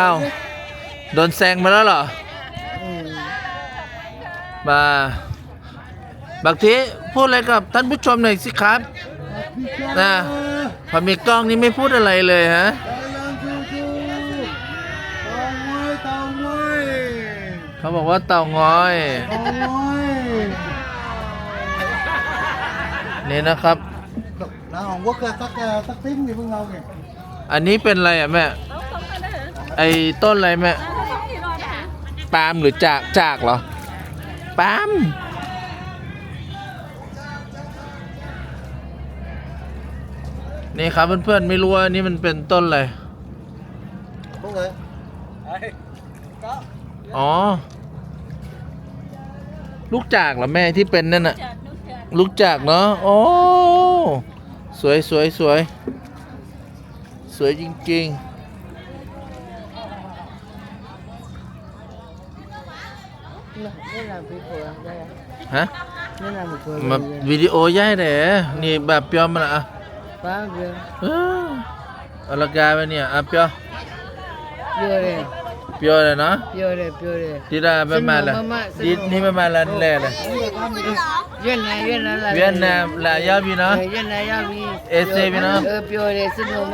อ้าวโดนแซงมาแล้วเหรอมาบางทีพูดอะไรกับท่านผู้ชมหน่อยสิครับนะพอมีกล้องนี้ไม่พูดอะไรเลยฮะเขาบอกว่าเต่างอยนี่นะครับน้าของวัวเกิดสักติ้งนี่พวกเราเนี่ยอันนี้เป็นอะไรอ่ะแม่ไอ้ต้นอะไรแม่ปาล์มหรือจากเหรอปาล์มนี่ครับเพื่อนๆไม่รู้ว่านี่มันเป็นต้นอะไรพวกเลยอ๋อลูกจากเหรอแม่ที่เป็นนั่นน่ะลูกจากเนาะโอ้สวยสวยสวยสวยจริงๆฮะมาวิดีโอย้ายเลยนี่แบบเปียวมันอ่ะอะไรกันไปเนี่ยอ่ะเปียวเปียวเลยเนาะที่ได้ไปมาละนี่ไปมาละนี่แหละVietnam là giáo viên nó EC viên nó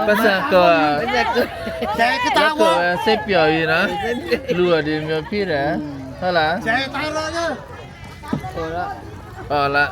có sao cờ có cờ xếp biểu gì nó lùa đi miêu phi đấy thôi là là